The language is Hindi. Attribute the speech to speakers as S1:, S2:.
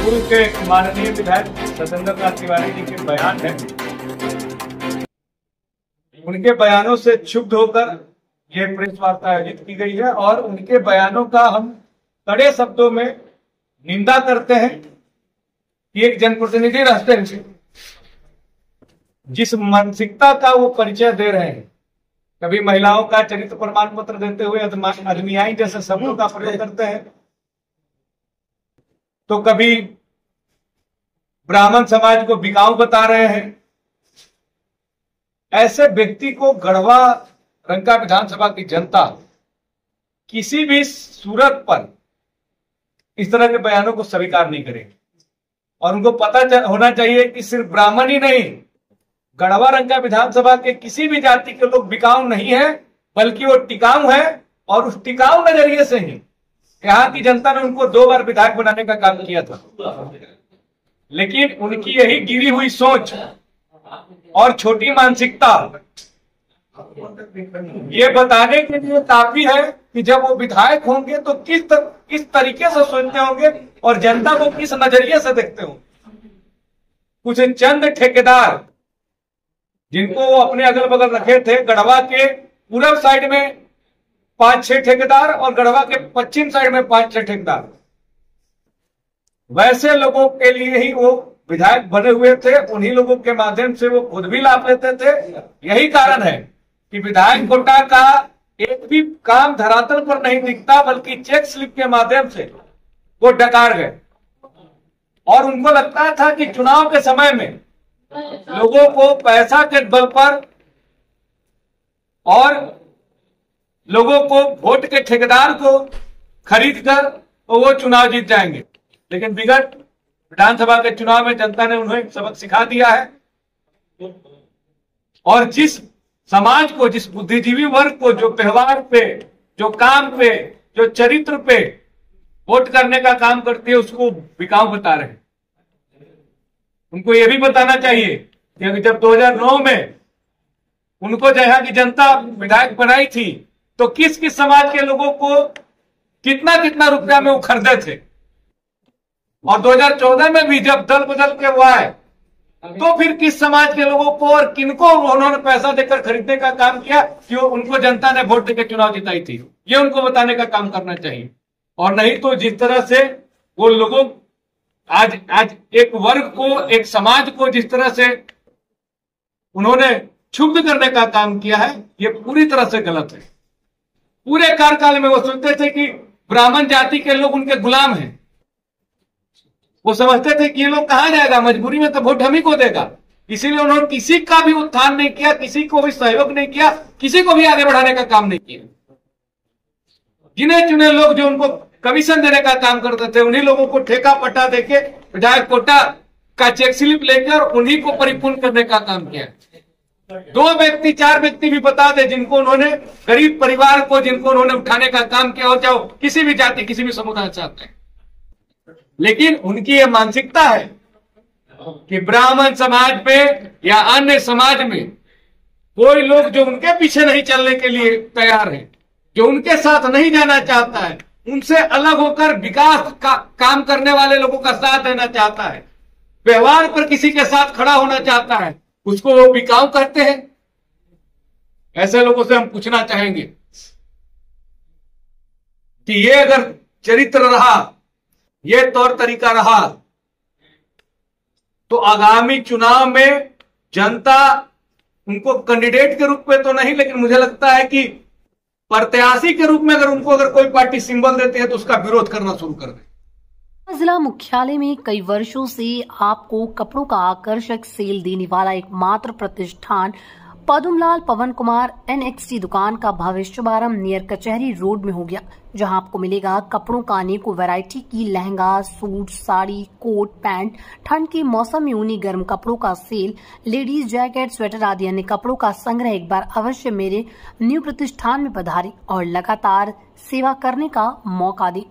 S1: पूर्व के माननीय विधायक सतेंद्र नाथ तिवारी जी के बयान है, उनके बयानों से क्षुब्ध होकर ये प्रेस वार्ता आयोजित की गई है और उनके बयानों का हम कड़े शब्दों में निंदा करते हैं कि एक जनप्रतिनिधि रहते हैं जिस मानसिकता का वो परिचय दे रहे हैं, कभी महिलाओं का चरित्र प्रमाण पत्र देते हुए अदमियाई जैसे शब्दों का प्रयोग करते हैं, तो कभी ब्राह्मण समाज को बिकाऊ बता रहे हैं। ऐसे व्यक्ति को गढ़वा रंका विधानसभा की जनता किसी भी सूरत पर इस तरह के बयानों को स्वीकार नहीं करेगी और उनको पता होना चाहिए कि सिर्फ ब्राह्मण ही नहीं, गढ़वा रंका विधानसभा के किसी भी जाति के लोग बिकाऊ नहीं है, बल्कि वो टिकाऊ है और उस टिकाऊ नजरिए से ही यहाँ की जनता ने उनको 2 बार विधायक बनाने का काम किया था। लेकिन उनकी यही गिरी हुई सोच और छोटी मानसिकता ये बताने के लिए काफी है कि जब वो विधायक होंगे तो किस तरीके से सोचते होंगे और जनता को किस नजरिए से देखते होंगे। कुछ चंद ठेकेदार जिनको वो अपने अगल बगल रखे थे, गढ़वा के पूर्व साइड में 5-6 ठेकेदार और गढ़वा के पश्चिम साइड में 5-6 ठेकेदार, वैसे लोगों के लिए ही वो विधायक बने हुए थे। उन्हीं लोगों के माध्यम से वो खुद भी लाभ लेते थे। यही कारण है कि विधायक कोटा का एक भी काम धरातल पर नहीं दिखता, बल्कि चेक स्लिप के माध्यम से वो डकार गए और उनको लगता था कि चुनाव के समय में लोगों को पैसा के बल पर और लोगों को वोट के ठेकेदार को खरीद कर वो चुनाव जीत जाएंगे। लेकिन विगत विधानसभा के चुनाव में जनता ने उन्हें सबक सिखा दिया है और जिस समाज को, जिस बुद्धिजीवी वर्ग को जो व्यवहार पे, जो काम पे, जो चरित्र पे वोट करने का काम करती है, उसको बिकाऊ बता रहे हैं। उनको यह भी बताना चाहिए कि जब 2009 में उनको जहां की जनता विधायक बनाई थी तो किस किस समाज के लोगों को कितना कितना रुपया में वो खरीदे थे, और 2014 में भी जब दल बदल के वो आए तो फिर किस समाज के लोगों को और किनको उन्होंने पैसा देकर खरीदने का काम किया कि उनको जनता ने वोट देकर चुनाव जिताई थी। ये उनको बताने का काम करना चाहिए। और नहीं तो जिस तरह से वो लोगों आज एक वर्ग को, एक समाज को जिस तरह से उन्होंने क्षुब्ध करने का काम किया है, ये पूरी तरह से गलत है। पूरे कार्यकाल में वो सोचते थे कि ब्राह्मण जाति के लोग उनके गुलाम हैं। वो समझते थे कि ये लोग कहां जाएगा, मजबूरी में तो वोट हम ही को देगा। इसीलिए उन्होंने किसी का भी उत्थान नहीं किया, किसी को भी सहयोग नहीं किया, किसी को भी आगे बढ़ाने का काम नहीं किया। गिने चुने लोग जो उनको कमीशन देने का काम करते थे, उन्हीं लोगों को ठेका पट्टा देके विधायक कोटा का चेक स्लिप लेकर उन्हीं को परिपूर्ण करने का काम किया। 2 व्यक्ति 4 व्यक्ति भी बता दे जिनको उन्होंने, गरीब परिवार को जिनको उन्होंने उठाने का काम किया हो, चाहे किसी भी जाति, किसी भी समुदाय से आते हैं। लेकिन उनकी यह मानसिकता है कि ब्राह्मण समाज पे या अन्य समाज में कोई लोग जो उनके पीछे नहीं चलने के लिए तैयार है, जो उनके साथ नहीं जाना चाहता है, उनसे अलग होकर विकास का काम करने वाले लोगों का साथ देना चाहता है, व्यवहार पर किसी के साथ खड़ा होना चाहता है, उसको वो बिकाऊ कहते हैं। ऐसे लोगों से हम पूछना चाहेंगे कि ये अगर चरित्र रहा, ये तौर तरीका रहा, तो आगामी चुनाव में जनता उनको कैंडिडेट के रूप में तो नहीं, लेकिन मुझे लगता है कि प्रत्याशी के रूप में अगर कोई पार्टी सिंबल देती है तो उसका विरोध करना शुरू कर दे।
S2: जिला मुख्यालय में कई वर्षों से आपको कपड़ों का आकर्षक सेल देने वाला एकमात्र प्रतिष्ठान पद्मलाल पवन कुमार NXT दुकान का भव्य शुभारंभ नियर कचहरी रोड में हो गया, जहां आपको मिलेगा कपड़ों का अनेकों वैरायटी की lehenga, suit, sari, coat, pant, ठंड के मौसम में ऊनी गर्म कपड़ों का सेल, लेडीज जैकेट, स्वेटर आदि अन्य कपड़ों का संग्रह। एक बार अवश्य मेरे न्यू प्रतिष्ठान में पधारें और लगातार सेवा करने का मौका दें।